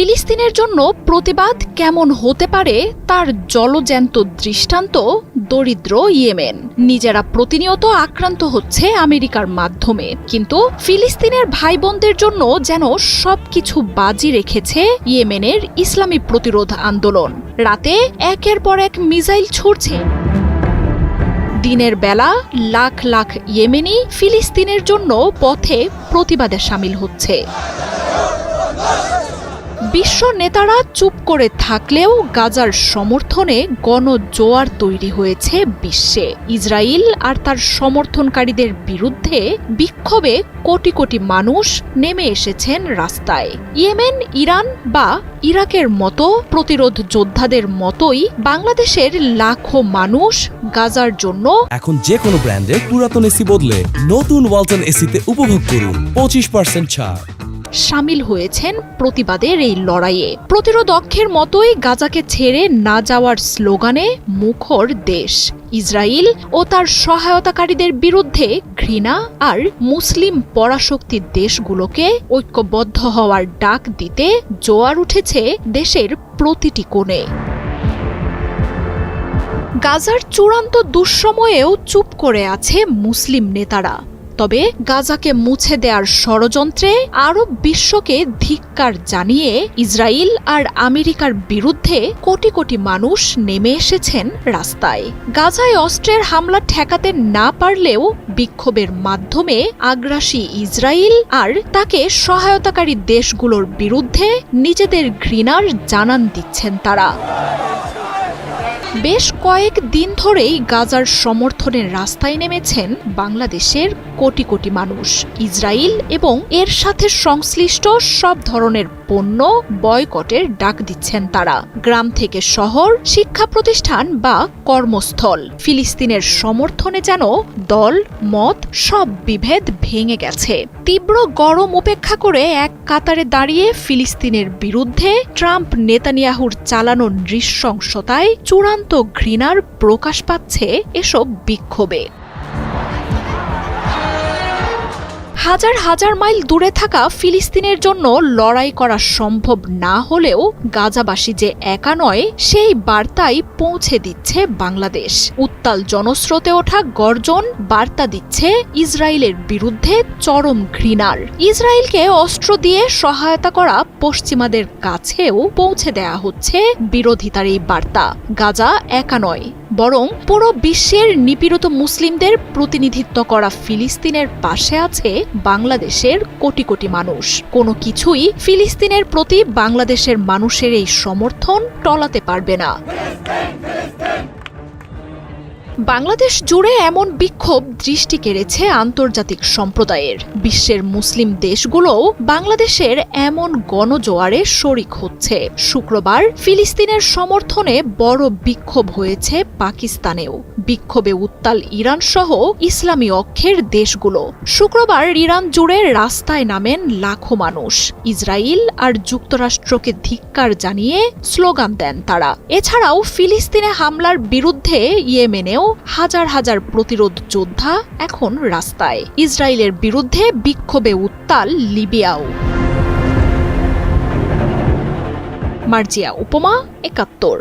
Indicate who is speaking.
Speaker 1: ফিলিস্তিনের জন্য প্রতিবাদ কেমন হতে পারে তার জলজ্যান্ত দৃষ্টান্ত দরিদ্র ইয়েমেন। নিজেরা প্রতিনিয়ত আক্রান্ত হচ্ছে আমেরিকার মাধ্যমে, কিন্তু ফিলিস্তিনের ভাই বোনদের জন্য যেন সবকিছু বাজি রেখেছে ইয়েমেনের ইসলামী প্রতিরোধ আন্দোলন। রাতে একের পর এক মিসাইল ছুড়ছে, দিনের বেলা লাখ লাখ ইয়েমেনি ফিলিস্তিনের জন্য পথে প্রতিবাদে শামিল হচ্ছে। বিশ্ব নেতারা চুপ করে থাকলেও গাজার সমর্থনে গণজোয়ার তৈরি হয়েছে বিশ্বে। ইসরায়েল আর তার সমর্থনকারীদের বিরুদ্ধে বিক্ষোভে কোটি কোটি মানুষ নেমে এসেছেন রাস্তায়। ইয়েমেন, ইরান বা ইরাকের মতো প্রতিরোধ যোদ্ধাদের মতোই বাংলাদেশের লাখো মানুষ গাজার জন্য
Speaker 2: এখন যে কোনো ব্র্যান্ডের পুরাতন এসি বদলে নতুন ওয়ালটন এসিতে উপভোগ করুন 25% ছাড়।
Speaker 1: শামিল হয়েছেন প্রতিবাদের এই লড়াইয়ে। প্রতিরোধ অক্ষের মতোই গাজাকে ছেড়ে না যাওয়ার স্লোগানে মুখর দেশ। ইসরায়েল ও তার সহায়তাকারীদের বিরুদ্ধে ঘৃণা আর মুসলিম পরাশক্তি দেশগুলোকে ঐক্যবদ্ধ হওয়ার ডাক দিতে জোয়ার উঠেছে দেশের প্রতিটি কোণে। গাজার চূড়ান্ত দুঃসময়েও চুপ করে আছে মুসলিম নেতারা। তবে গাজাকে মুছে দেওয়ার ষড়যন্ত্রে আরব বিশ্বকে ধিক্কার জানিয়ে ইসরায়েল আর আমেরিকার বিরুদ্ধে কোটি কোটি মানুষ নেমে এসেছেন রাস্তায়। গাজায় অস্ত্রের হামলা ঠেকাতে না পারলেও বিক্ষোভের মাধ্যমে আগ্রাসী ইসরায়েল আর তাকে সহায়তাকারী দেশগুলোর বিরুদ্ধে নিজেদের ঘৃণার জানান দিচ্ছেন তারা। বেশ কয়েক দিন ধরেই গাজার সমর্থনের রাস্তায় নেমেছেন বাংলাদেশের কোটি কোটি মানুষ। ইসরায়েল এবং এর সাথে সংশ্লিষ্ট সব ধরনের পণ্য বয়কটের ডাক দিচ্ছেন তারা। গ্রাম থেকে শহর, শিক্ষা প্রতিষ্ঠান বা কর্মস্থল, ফিলিস্তিনের সমর্থনে যেন দল মত সব বিভেদ ভেঙে গেছে। তীব্র গরম উপেক্ষা করে এক কাতারে দাঁড়িয়ে ফিলিস্তিনের বিরুদ্ধে ট্রাম্প নেতানিয়াহুর চালানো নৃশংসতায় চূড়ান্ত ঘৃণার প্রকাশ পাচ্ছে এসব বিক্ষোভে। হাজার হাজার মাইল দূরে থাকা ফিলিস্তিনের জন্য লড়াই করা সম্ভব না হলেও গাজাবাসী যে একা নয় সেই বার্তাই পৌঁছে দিচ্ছে বাংলাদেশ। উত্তাল জনস্রোতে ওঠা গর্জন বার্তা দিচ্ছে ইসরায়েলের বিরুদ্ধে চরম ঘৃণার। ইসরায়েলকে অস্ত্র দিয়ে সহায়তা করা পশ্চিমাদের কাছেও পৌঁছে দেয়া হচ্ছে বিরোধিতার এই বার্তা। গাজা একা নয়, বরং পুরো বিশ্বের নিপীড়িত মুসলিমদের প্রতিনিধিত্ব করা ফিলিস্তিনের পাশে আছে বাংলাদেশের কোটি কোটি মানুষ। কোনো কিছুই ফিলিস্তিনের প্রতি বাংলাদেশের মানুষের এই সমর্থন টলাতে পারবে না। বাংলাদেশ জুড়ে এমন বিক্ষোভ দৃষ্টি কেড়েছে আন্তর্জাতিক সম্প্রদায়ের। বিশ্বের মুসলিম দেশগুলোও বাংলাদেশের এমন গণজোয়ারে শরিক হচ্ছে। শুক্রবার ফিলিস্তিনের সমর্থনে বড় বিক্ষোভ হয়েছে পাকিস্তানেও। বিক্ষোভে উত্তাল ইরান সহ ইসলামী অক্ষের দেশগুলো। শুক্রবার ইরান জুড়ে রাস্তায় নামেন লাখো মানুষ। ইসরায়েল আর যুক্তরাষ্ট্রকে ধিক্কার জানিয়ে স্লোগান দেন তারা। এছাড়াও ফিলিস্তিনে হামলার বিরুদ্ধে ইয়েমেনেও হাজার হাজার প্রতিরোধ যোদ্ধা এখন রাস্তায়। ইসরায়েলের বিরুদ্ধে বিক্ষোভে উত্তাল লিবিয়াও। মার্জিয়া উপমা, ৭১।